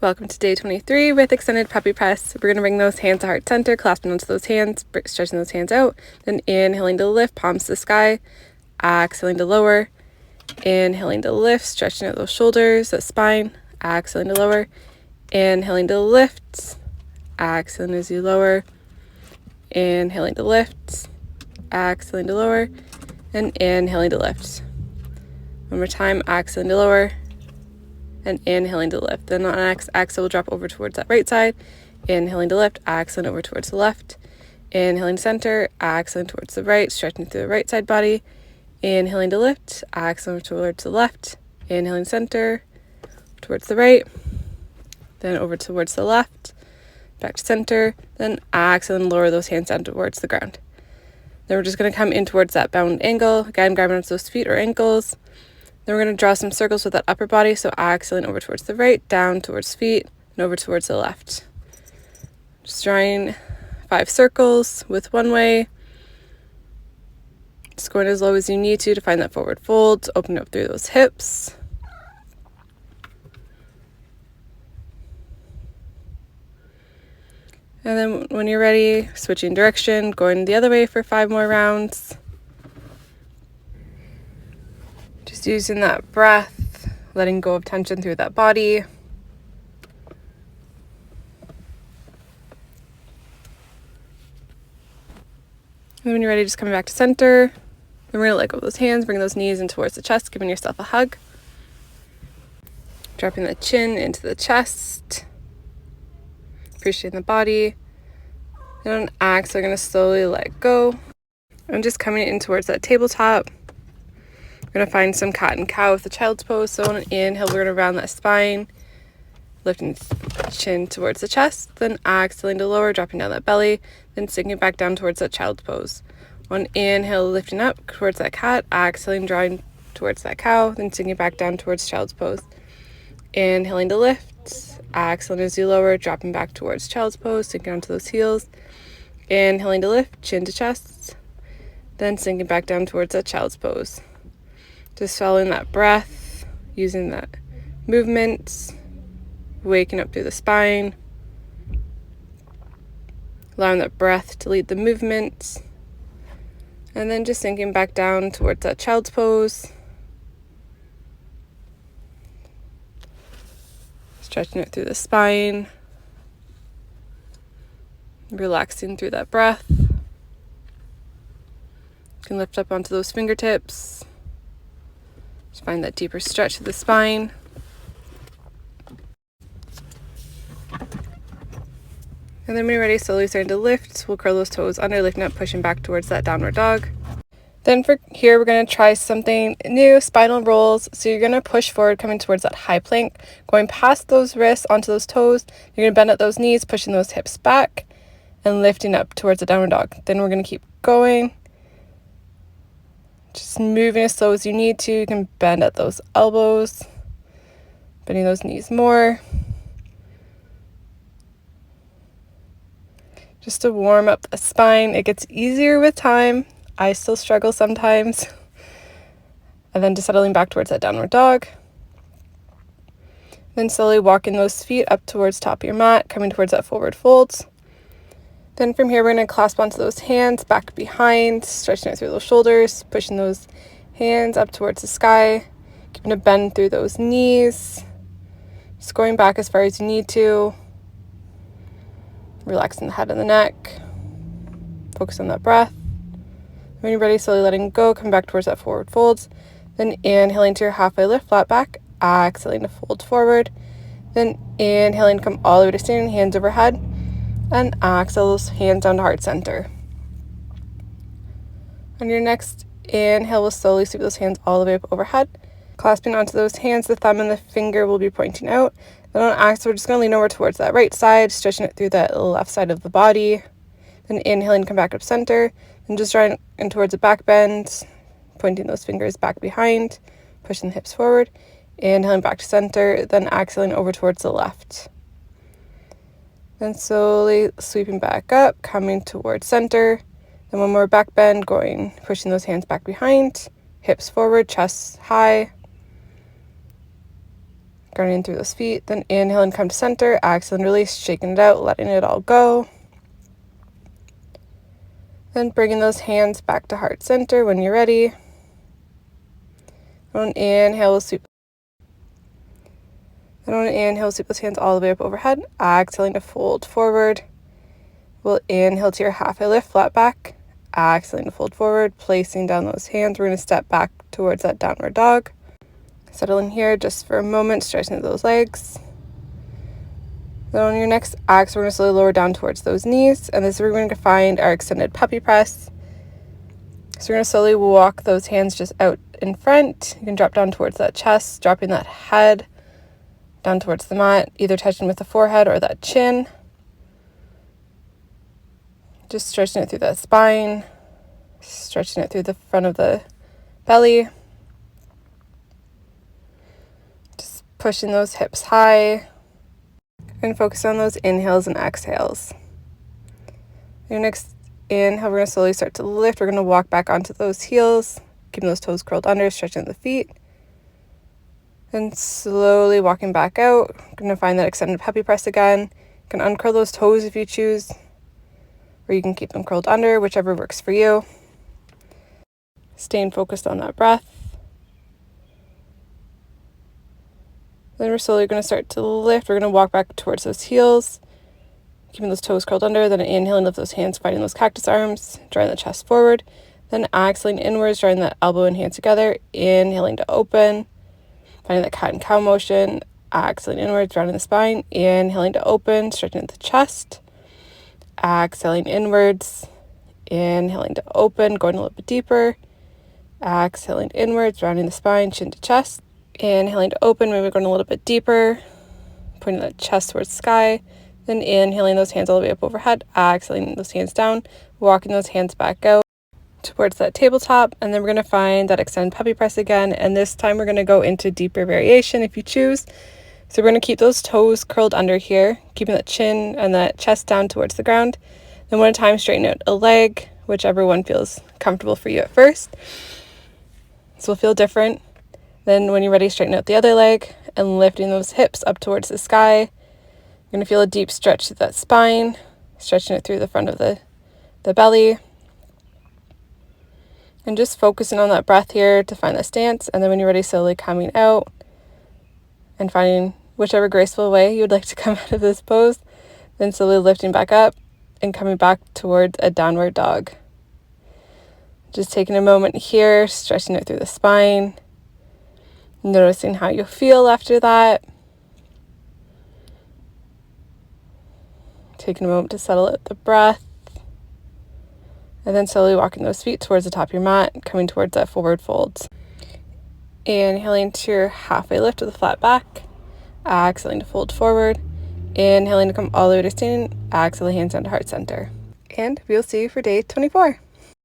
Welcome to day 23 with extended puppy press. We're going to bring those hands to heart center, clasping onto those hands, stretching those hands out. Then inhaling to lift, palms to the sky. Exhaling to lower. Inhaling to lift, stretching out those shoulders, that spine. Exhaling to lower. Inhaling to lift. Exhaling as you lower. Inhaling to lift. Exhaling to lower. And inhaling to lift. One more time, exhaling to lower. And inhaling to lift. Then on next exhale, we'll drop over towards that right side. Inhaling to lift, exhaling over towards the left. Inhaling center, exhaling towards the right, stretching through the right side body. Inhaling to lift, exhaling towards the left. Inhaling center, towards the right. Then over towards the left, back to center. Then exhaling, lower those hands down towards the ground. Then we're just going to come in towards that bound angle. Again, grabbing onto those feet or ankles. Then we're going to draw some circles with that upper body, so exhaling over towards the right, down towards feet, and over towards the left. Just drawing 5 circles with one way. Just going as low as you need to find that forward fold, open up through those hips. And then when you're ready, switching direction, going the other way for 5 more rounds. Just using that breath, letting go of tension through that body. And when you're ready, just coming back to center. Then we're going to let go of those hands, bring those knees in towards the chest, giving yourself a hug. Dropping the chin into the chest. Appreciating the body. And on exhale, we're going to slowly let go. And just coming in towards that tabletop. We're going to find some cat and cow with the child's pose. So on an inhale, we're going to round that spine, lifting the chin towards the chest, then exhaling to lower, dropping down that belly, then sinking back down towards that child's pose. On inhale, lifting up towards that cat, exhaling, drawing towards that cow, then sinking back down towards child's pose. Inhaling to lift, exhaling as you lower, dropping back towards child's pose, sinking onto those heels. Inhaling to lift, chin to chest, then sinking back down towards that child's pose. Just following that breath, using that movement, waking up through the spine, allowing that breath to lead the movement, and then just sinking back down towards that child's pose, stretching it through the spine, relaxing through that breath. You can lift up onto those fingertips. Just find that deeper stretch of the spine. And then when you're ready, slowly starting to lift, we'll curl those toes under, lifting up, pushing back towards that downward dog. Then for here, we're going to try something new, spinal rolls. So you're going to push forward, coming towards that high plank, going past those wrists onto those toes. You're going to bend at those knees, pushing those hips back, and lifting up towards the downward dog. Then we're going to keep going. Just moving as slow as you need to. You can bend at those elbows, bending those knees more. Just to warm up the spine. It gets easier with time. I still struggle sometimes. And then just settling back towards that downward dog. Then slowly walking those feet up towards top of your mat, coming towards that forward fold. Then from here, we're going to clasp onto those hands, back behind, stretching it through those shoulders, pushing those hands up towards the sky, keeping a bend through those knees, just going back as far as you need to, relaxing the head and the neck, focus on that breath. When you're ready, slowly letting go, come back towards that forward fold, then inhaling to your halfway lift, flat back, exhaling to fold forward, then inhaling, come all the way to standing, hands overhead, and exhale those hands down to heart center. On your next inhale, we'll slowly sweep those hands all the way up overhead. Clasping onto those hands, the thumb and the finger will be pointing out. Then on exhale, we're just going to lean over towards that right side, stretching it through that left side of the body. Then inhaling, come back up center. And just drawing in towards a back bend, pointing those fingers back behind, pushing the hips forward. Inhaling back to center, then exhaling over towards the left. Then slowly sweeping back up, coming towards center. Then one more back bend, pushing those hands back behind, hips forward, chest high. grounding through those feet. Then inhale and come to center, exhale and release, shaking it out, letting it all go. Then bringing those hands back to heart center when you're ready. On inhale, we'll sweep. Then on inhale, sweep those hands all the way up overhead. Exhaling to fold forward. We'll inhale to your halfway lift, flat back. Exhaling to fold forward, placing down those hands. We're going to step back towards that downward dog. Settle in here just for a moment, stretching those legs. Then on your next exhale, we're going to slowly lower down towards those knees. And this is where we're going to find our extended puppy press. So we're going to slowly walk those hands just out in front. You can drop down towards that chest, dropping that head down towards the mat, either touching with the forehead or that chin. Just stretching it through that spine, stretching it through the front of the belly. Just pushing those hips high. And focus on those inhales and exhales. Your next inhale, we're going to slowly start to lift. We're going to walk back onto those heels, keeping those toes curled under, stretching the feet. And slowly walking back out. Going to find that extended puppy press again. You can uncurl those toes if you choose, or you can keep them curled under, whichever works for you. Staying focused on that breath. Then we're slowly going to start to lift. We're going to walk back towards those heels, keeping those toes curled under. Then inhaling, lift those hands, finding those cactus arms, drawing the chest forward. Then exhaling inwards, drawing that elbow and hand together. Inhaling to open, finding that cat and cow motion. Exhaling inwards, rounding the spine. Inhaling to open, stretching the chest. Exhaling inwards. Inhaling to open, going a little bit deeper. Exhaling inwards, rounding the spine, chin to chest. Inhaling to open, maybe going a little bit deeper, pointing that chest towards the sky. Then inhaling those hands all the way up overhead, exhaling those hands down, walking those hands back out towards that tabletop. And then we're going to find that extended puppy press again. And this time we're going to go into deeper variation if you choose. So we're going to keep those toes curled under here, keeping that chin and that chest down towards the ground. Then one at a time, straighten out a leg, whichever one feels comfortable for you at first. This will feel different. Then when you're ready, straighten out the other leg and lifting those hips up towards the sky. You're going to feel a deep stretch through that spine, stretching it through the front of the belly. And just focusing on that breath here to find that stance. And then when you're ready, slowly coming out and finding whichever graceful way you would like to come out of this pose. Then slowly lifting back up and coming back towards a downward dog. Just taking a moment here, stretching it through the spine. Noticing how you feel after that. Taking a moment to settle out the breath. And then slowly walking those feet towards the top of your mat, coming towards that forward fold. Inhaling to your halfway lift with a flat back. Exhaling to fold forward. Inhaling to come all the way to standing. Exhaling, hands down to heart center. And we'll see you for day 24.